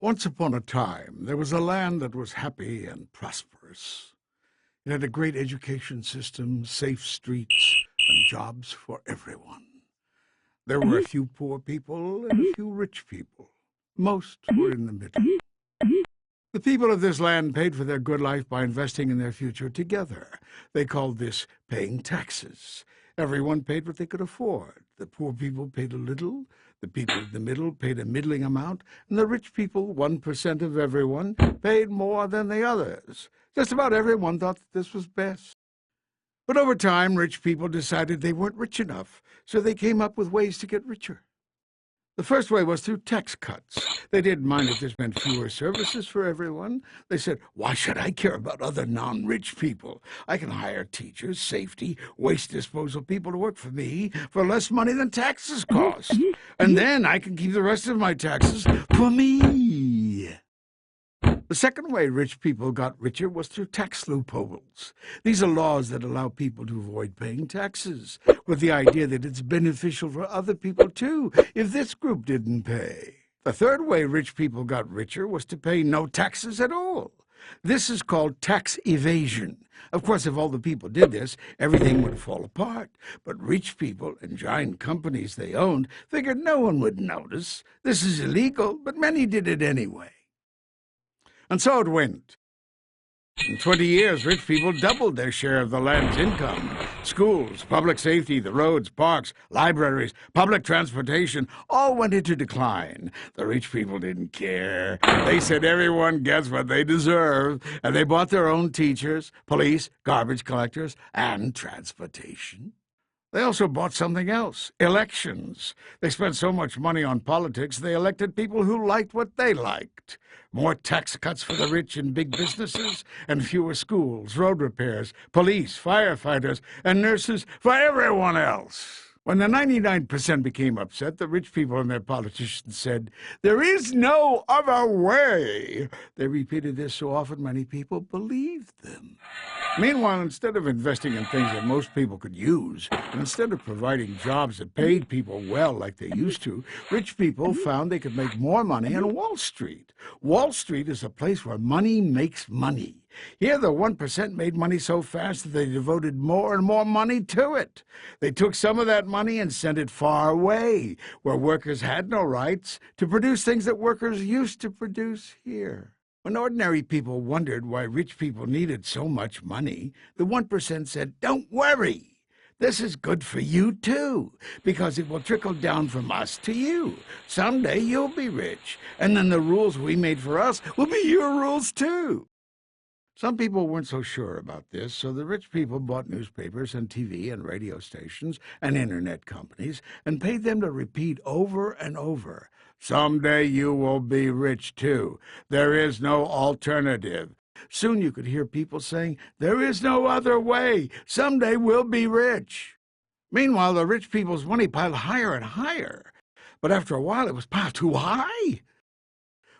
Once upon a time, there was a land that was happy and prosperous. It had a great education system, safe streets, and jobs for everyone. There were a few poor people and a few rich people. Most were in the middle. The people of this land paid for their good life by investing in their future together. They called this paying taxes. Everyone paid what they could afford. The poor people paid a little, the people in the middle paid a middling amount, and the rich people, 1% of everyone, paid more than the others. Just about everyone thought that this was best. But over time, rich people decided they weren't rich enough, so they came up with ways to get richer. The first way was through tax cuts. They didn't mind if this meant fewer services for everyone. They said, why should I care about other non-rich people? I can hire teachers, safety, waste disposal people to work for me for less money than taxes cost. And then I can keep the rest of my taxes for me. The second way rich people got richer was through tax loopholes. These are laws that allow people to avoid paying taxes, with the idea that it's beneficial for other people too, if this group didn't pay. The third way rich people got richer was to pay no taxes at all. This is called tax evasion. Of course, if all the people did this, everything would fall apart. But rich people and giant companies they owned figured no one would notice. This is illegal, but many did it anyway. And so it went. In 20 years, rich people doubled their share of the land's income. Schools, public safety, the roads, parks, libraries, public transportation all went into decline. The rich people didn't care. They said everyone gets what they deserve, and they bought their own teachers, police, garbage collectors, and transportation. They also bought something else, elections. They spent so much money on politics, they elected people who liked what they liked. More tax cuts for the rich and big businesses, and fewer schools, road repairs, police, firefighters, and nurses for everyone else. When the 99% became upset, the rich people and their politicians said, "There is no other way." They repeated this so often many people believed them. Meanwhile, instead of investing in things that most people could use, and instead of providing jobs that paid people well like they used to, rich people found they could make more money on Wall Street. Wall Street is a place where money makes money. Here the 1% made money so fast that they devoted more and more money to it. They took some of that money and sent it far away, where workers had no rights, to produce things that workers used to produce here. When ordinary people wondered why rich people needed so much money, the 1% said, "Don't worry. This is good for you, too, because it will trickle down from us to you. Someday you'll be rich, and then the rules we made for us will be your rules, too." Some people weren't so sure about this, so the rich people bought newspapers and TV and radio stations and internet companies and paid them to repeat over and over, "Someday you will be rich, too. There is no alternative." Soon you could hear people saying, "There is no other way. Someday we'll be rich." Meanwhile, the rich people's money piled higher and higher. But after a while, it was piled too high.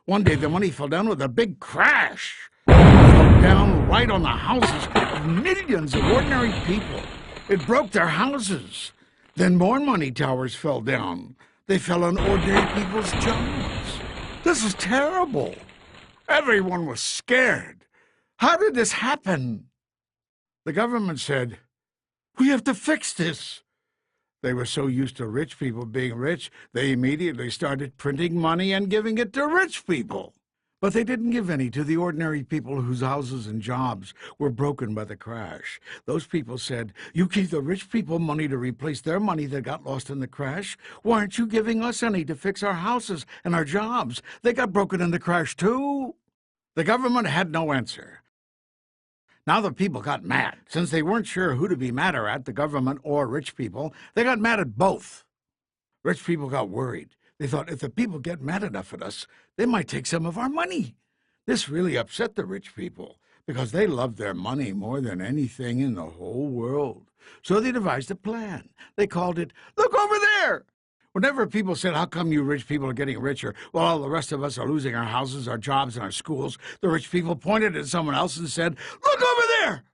One day, the money fell down with a big crash. It fell down right on the houses of millions of ordinary people. It broke their houses. Then more money towers fell down. They fell on ordinary people's jobs. This was terrible. Everyone was scared. How did this happen? The government said, "We have to fix this." They were so used to rich people being rich, they immediately started printing money and giving it to rich people. But they didn't give any to the ordinary people whose houses and jobs were broken by the crash. Those people said, "You gave the rich people money to replace their money that got lost in the crash. Why aren't you giving us any to fix our houses and our jobs? They got broken in the crash too." The government had no answer. Now the people got mad. Since they weren't sure who to be madder at, the government or rich people, they got mad at both. Rich people got worried. They thought, if the people get mad enough at us, they might take some of our money. This really upset the rich people, because they loved their money more than anything in the whole world. So they devised a plan. They called it, "Look over there!" Whenever people said, "How come you rich people are getting richer while all the rest of us are losing our houses, our jobs, and our schools?" the rich people pointed at someone else and said, "Look over there!"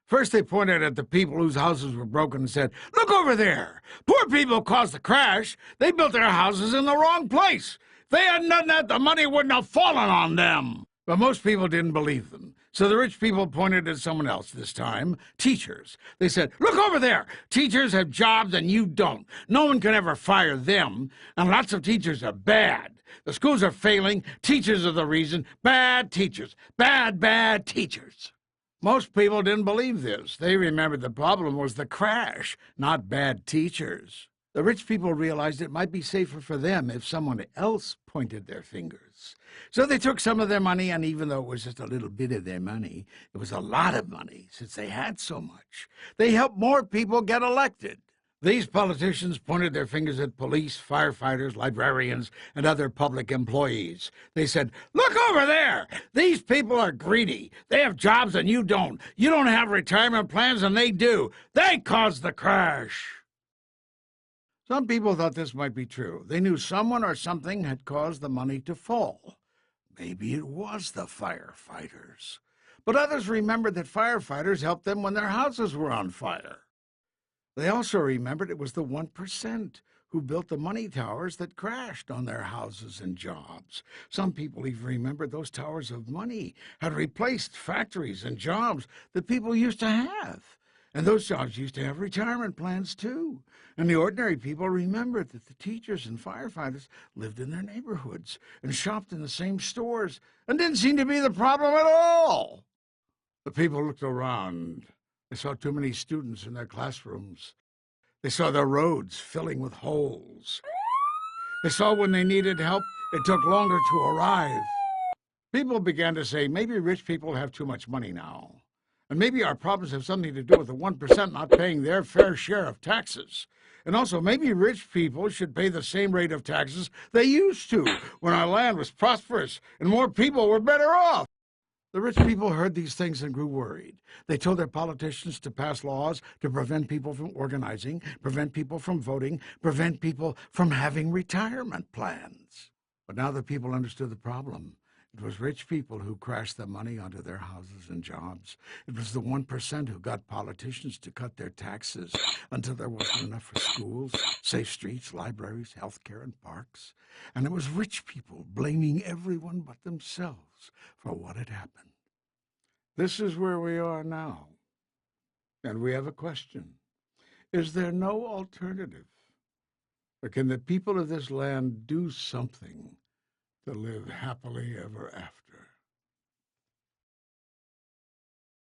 First they pointed at the people whose houses were broken and said, "Look over there! Poor people caused the crash. They built their houses in the wrong place. If they hadn't done that, the money wouldn't have fallen on them. But most people didn't believe them. So the rich people pointed at someone else this time, teachers. They said, "Look over there. Teachers have jobs and you don't. No one can ever fire them. And lots of teachers are bad. The schools are failing. Teachers are the reason. Bad teachers. Bad, bad teachers." Most people didn't believe this. They remembered the problem was the crash, not bad teachers. The rich people realized it might be safer for them if someone else pointed their fingers. So they took some of their money, and even though it was just a little bit of their money, it was a lot of money since they had so much. They helped more people get elected. These politicians pointed their fingers at police, firefighters, librarians, and other public employees. They said, "Look over there! These people are greedy. They have jobs and you don't. You don't have retirement plans and they do. They caused the crash." Some people thought this might be true. They knew someone or something had caused the money to fall. Maybe it was the firefighters. But others remembered that firefighters helped them when their houses were on fire. They also remembered it was the 1% who built the money towers that crashed on their houses and jobs. Some people even remembered those towers of money had replaced factories and jobs that people used to have. And those jobs used to have retirement plans, too. And the ordinary people remembered that the teachers and firefighters lived in their neighborhoods and shopped in the same stores and didn't seem to be the problem at all. The people looked around. They saw too many students in their classrooms. They saw their roads filling with holes. They saw when they needed help, it took longer to arrive. People began to say, maybe rich people have too much money now. And maybe our problems have something to do with the 1% not paying their fair share of taxes. And also, maybe rich people should pay the same rate of taxes they used to when our land was prosperous and more people were better off. The rich people heard these things and grew worried. They told their politicians to pass laws to prevent people from organizing, prevent people from voting, prevent people from having retirement plans. But now the people understood the problem. It was rich people who crashed the money onto their houses and jobs. It was the 1% who got politicians to cut their taxes until there wasn't enough for schools, safe streets, libraries, health care, and parks. And it was rich people blaming everyone but themselves for what had happened. This is where we are now. And we have a question. Is there no alternative? Or can the people of this land do something to live happily ever after?